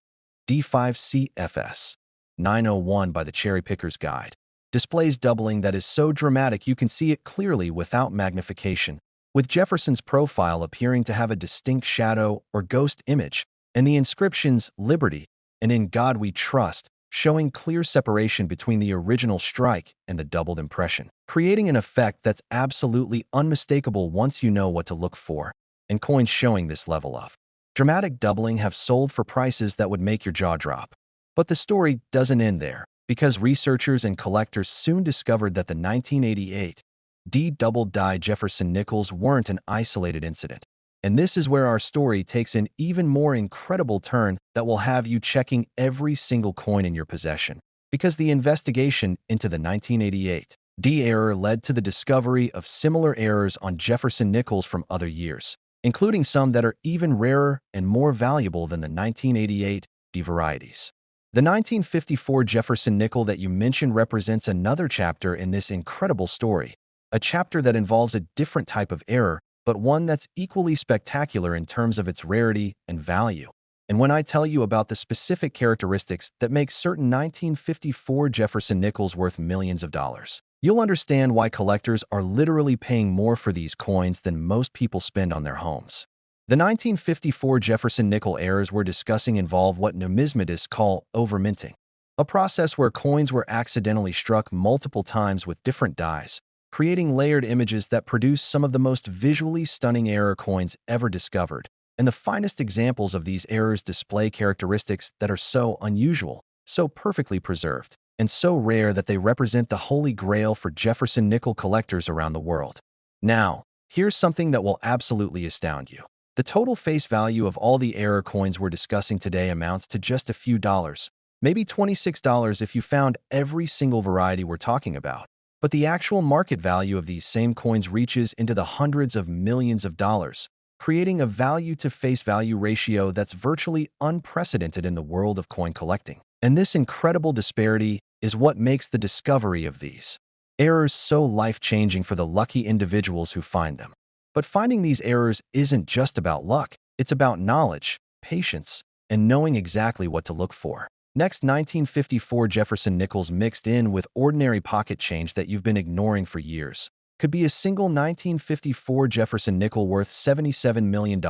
D5CFS 901 by the Cherry Picker's Guide, displays doubling that is so dramatic you can see it clearly without magnification, with Jefferson's profile appearing to have a distinct shadow or ghost image, and the inscriptions "Liberty" and "In God We Trust" showing clear separation between the original strike and the doubled impression, creating an effect that's absolutely unmistakable once you know what to look for. And coins showing this level of dramatic doubling have sold for prices that would make your jaw drop. But the story doesn't end there, because researchers and collectors soon discovered that the 1988 D double die Jefferson nickels weren't an isolated incident. And this is where our story takes an even more incredible turn that will have you checking every single coin in your possession. Because the investigation into the 1988 D error led to the discovery of similar errors on Jefferson nickels from other years, including some that are even rarer and more valuable than the 1988 D varieties. The 1954 Jefferson nickel that you mentioned represents another chapter in this incredible story, a chapter that involves a different type of error, but one that's equally spectacular in terms of its rarity and value. And when I tell you about the specific characteristics that make certain 1954 Jefferson nickels worth millions of dollars, you'll understand why collectors are literally paying more for these coins than most people spend on their homes. The 1954 Jefferson nickel errors we're discussing involve what numismatists call overminting, a process where coins were accidentally struck multiple times with different dies, creating layered images that produce some of the most visually stunning error coins ever discovered. And the finest examples of these errors display characteristics that are so unusual, so perfectly preserved, and so rare that they represent the holy grail for Jefferson nickel collectors around the world. Now, here's something that will absolutely astound you. The total face value of all the error coins we're discussing today amounts to just a few dollars, maybe $26 if you found every single variety we're talking about. But the actual market value of these same coins reaches into the hundreds of millions of dollars, creating a value-to-face value ratio that's virtually unprecedented in the world of coin collecting. And this incredible disparity is what makes the discovery of these errors so life-changing for the lucky individuals who find them. But finding these errors isn't just about luck, it's about knowledge, patience, and knowing exactly what to look for. Next, 1954 Jefferson nickels mixed in with ordinary pocket change that you've been ignoring for years. Could be a single 1954 Jefferson nickel worth $77 million.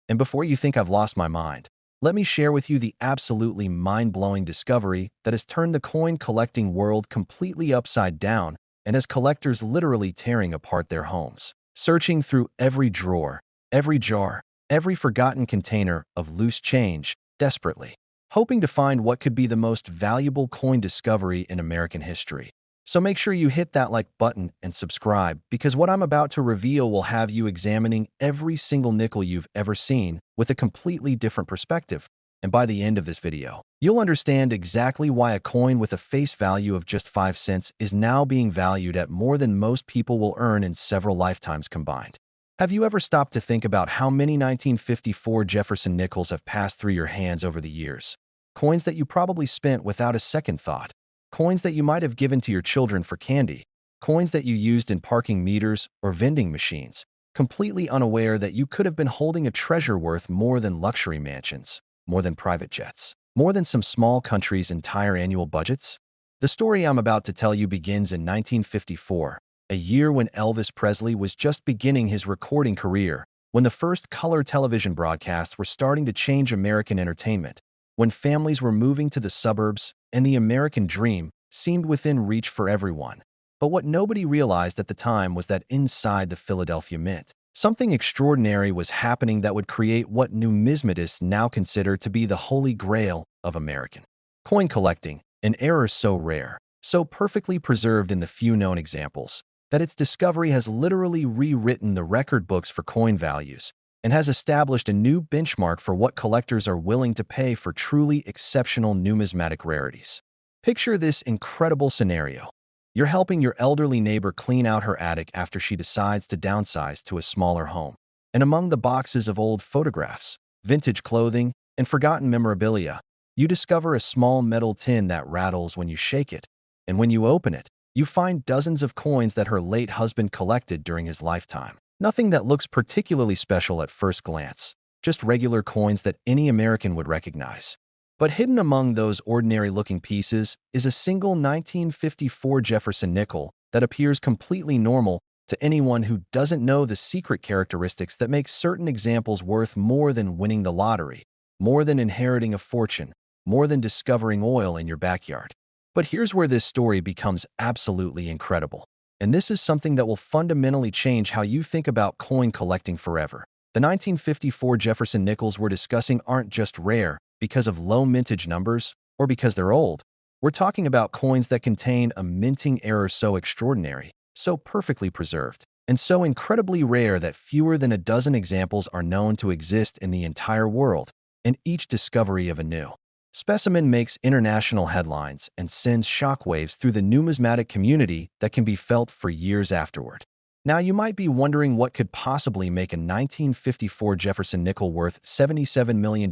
And before you think I've lost my mind, let me share with you the absolutely mind-blowing discovery that has turned the coin collecting world completely upside down and has collectors literally tearing apart their homes, searching through every drawer, every jar, every forgotten container of loose change, desperately, hoping to find what could be the most valuable coin discovery in American history. So make sure you hit that like button and subscribe, because what I'm about to reveal will have you examining every single nickel you've ever seen with a completely different perspective. And by the end of this video, you'll understand exactly why a coin with a face value of just 5 cents is now being valued at more than most people will earn in several lifetimes combined. Have you ever stopped to think about how many 1954 Jefferson nickels have passed through your hands over the years? Coins that you probably spent without a second thought. Coins that you might have given to your children for candy. Coins that you used in parking meters or vending machines. completely unaware that you could have been holding a treasure worth more than luxury mansions, more than private jets, more than some small country's entire annual budgets? The story I'm about to tell you begins in 1954, a year when Elvis Presley was just beginning his recording career, when the first color television broadcasts were starting to change American entertainment, when families were moving to the suburbs and the American dream seemed within reach for everyone. But what nobody realized at the time was that inside the Philadelphia Mint, something extraordinary was happening that would create what numismatists now consider to be the holy grail of American coin collecting, an error so rare, so perfectly preserved in the few known examples, that its discovery has literally rewritten the record books for coin values and has established a new benchmark for what collectors are willing to pay for truly exceptional numismatic rarities. Picture this incredible scenario. You're helping your elderly neighbor clean out her attic after she decides to downsize to a smaller home. And among the boxes of old photographs, vintage clothing, and forgotten memorabilia, you discover a small metal tin that rattles when you shake it. And when you open it, you find dozens of coins that her late husband collected during his lifetime. Nothing that looks particularly special at first glance, just regular coins that any American would recognize. But hidden among those ordinary-looking pieces is a single 1954 Jefferson nickel that appears completely normal to anyone who doesn't know the secret characteristics that make certain examples worth more than winning the lottery, more than inheriting a fortune, more than discovering oil in your backyard. But here's where this story becomes absolutely incredible. And this is something that will fundamentally change how you think about coin collecting forever. The 1954 Jefferson nickels we're discussing aren't just rare because of low mintage numbers or because they're old. We're talking about coins that contain a minting error so extraordinary, so perfectly preserved, and so incredibly rare that fewer than a dozen examples are known to exist in the entire world, and each discovery of a new specimen makes international headlines and sends shockwaves through the numismatic community that can be felt for years afterward. Now, you might be wondering what could possibly make a 1954 Jefferson nickel worth $77 million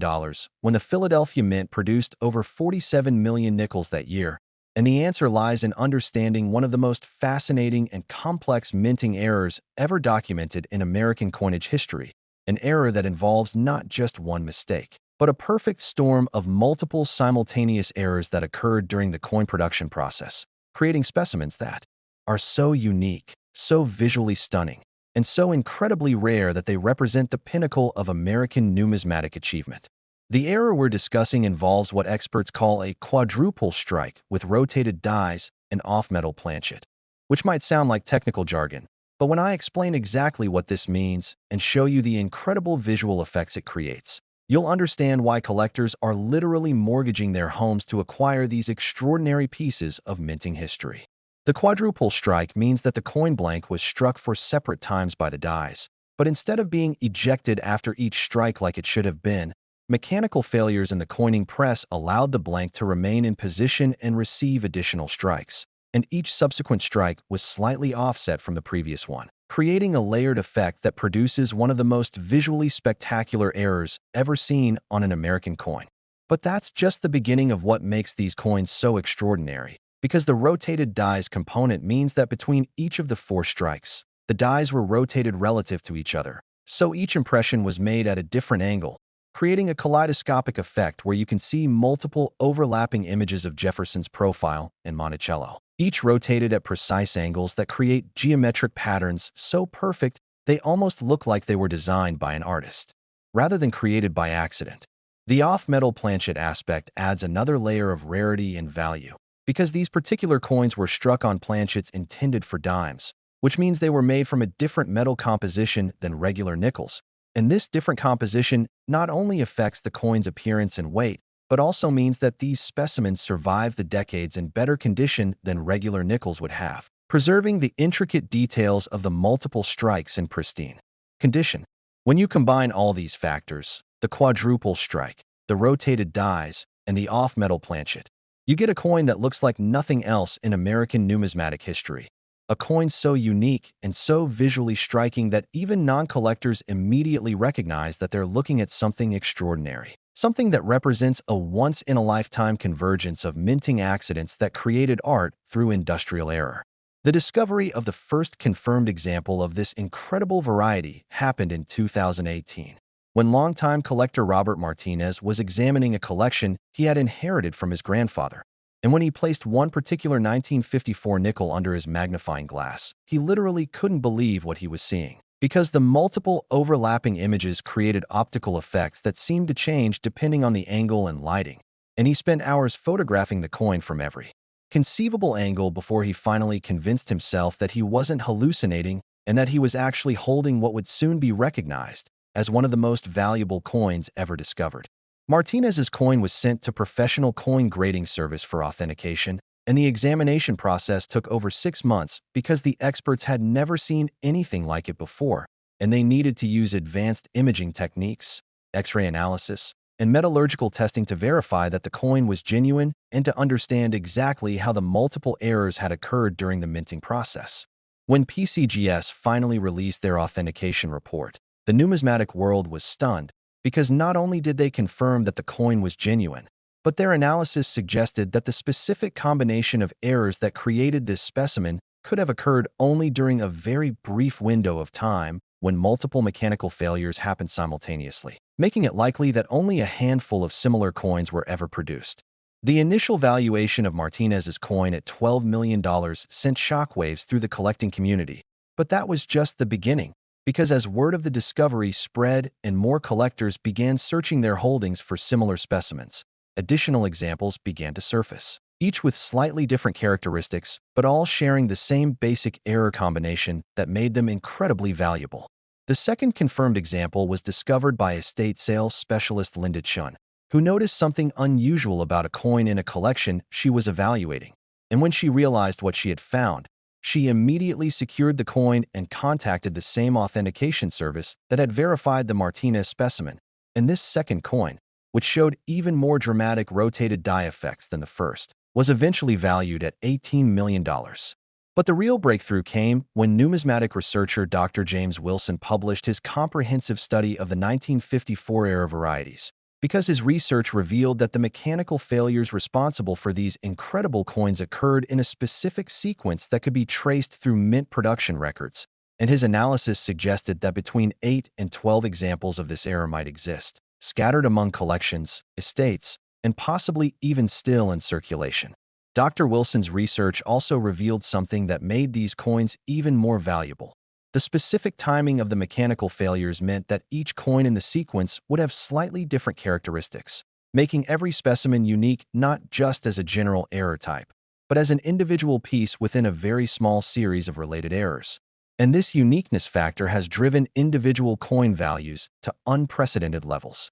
when the Philadelphia Mint produced over 47 million nickels that year. And the answer lies in understanding one of the most fascinating and complex minting errors ever documented in American coinage history, an error that involves not just one mistake, but a perfect storm of multiple simultaneous errors that occurred during the coin production process, creating specimens that are so unique, so visually stunning, and so incredibly rare that they represent the pinnacle of American numismatic achievement. The error we're discussing involves what experts call a quadruple strike with rotated dies and off-metal planchet, which might sound like technical jargon, but when I explain exactly what this means and show you the incredible visual effects it creates, you'll understand why collectors are literally mortgaging their homes to acquire these extraordinary pieces of minting history. The quadruple strike means that the coin blank was struck for separate times by the dies, but instead of being ejected after each strike like it should have been, mechanical failures in the coining press allowed the blank to remain in position and receive additional strikes, and each subsequent strike was slightly offset from the previous one, creating a layered effect that produces one of the most visually spectacular errors ever seen on an American coin. But that's just the beginning of what makes these coins so extraordinary, because the rotated dies component means that between each of the four strikes, the dies were rotated relative to each other, so each impression was made at a different angle, creating a kaleidoscopic effect where you can see multiple overlapping images of Jefferson's profile and Monticello, each rotated at precise angles that create geometric patterns so perfect they almost look like they were designed by an artist, rather than created by accident. The off-metal planchet aspect adds another layer of rarity and value, because these particular coins were struck on planchets intended for dimes, which means they were made from a different metal composition than regular nickels. And this different composition not only affects the coin's appearance and weight, but also means that these specimens survive the decades in better condition than regular nickels would have, preserving the intricate details of the multiple strikes in pristine condition. When you combine all these factors, the quadruple strike, the rotated dies, and the off-metal planchet, you get a coin that looks like nothing else in American numismatic history. A coin so unique and so visually striking that even non-collectors immediately recognize that they're looking at something extraordinary, something that represents a once-in-a-lifetime convergence of minting accidents that created art through industrial error. The discovery of the first confirmed example of this incredible variety happened in 2018, when longtime collector Robert Martinez was examining a collection he had inherited from his grandfather. And when he placed one particular 1954 nickel under his magnifying glass, he literally couldn't believe what he was seeing, because the multiple overlapping images created optical effects that seemed to change depending on the angle and lighting. And he spent hours photographing the coin from every conceivable angle before he finally convinced himself that he wasn't hallucinating and that he was actually holding what would soon be recognized as one of the most valuable coins ever discovered. Martinez's coin was sent to professional coin grading service for authentication, and the examination process took over 6 months because the experts had never seen anything like it before, and they needed to use advanced imaging techniques, X-ray analysis, and metallurgical testing to verify that the coin was genuine and to understand exactly how the multiple errors had occurred during the minting process. When PCGS finally released their authentication report, the numismatic world was stunned, because not only did they confirm that the coin was genuine, but their analysis suggested that the specific combination of errors that created this specimen could have occurred only during a very brief window of time when multiple mechanical failures happened simultaneously, making it likely that only a handful of similar coins were ever produced. The initial valuation of Martinez's coin at $12 million sent shockwaves through the collecting community, but that was just the beginning, because as word of the discovery spread and more collectors began searching their holdings for similar specimens, additional examples began to surface, each with slightly different characteristics, but all sharing the same basic error combination that made them incredibly valuable. The second confirmed example was discovered by estate sales specialist Linda Chun, who noticed something unusual about a coin in a collection she was evaluating. And when she realized what she had found, she immediately secured the coin and contacted the same authentication service that had verified the Martinez specimen. And this second coin, which showed even more dramatic rotated die effects than the first, was eventually valued at $18 million. But the real breakthrough came when numismatic researcher Dr. James Wilson published his comprehensive study of the 1954 era varieties, because his research revealed that the mechanical failures responsible for these incredible coins occurred in a specific sequence that could be traced through mint production records, and his analysis suggested that between 8 and 12 examples of this error might exist, scattered among collections, estates, and possibly even still in circulation. Dr. Wilson's research also revealed something that made these coins even more valuable. The specific timing of the mechanical failures meant that each coin in the sequence would have slightly different characteristics, making every specimen unique not just as a general error type, but as an individual piece within a very small series of related errors. And this uniqueness factor has driven individual coin values to unprecedented levels.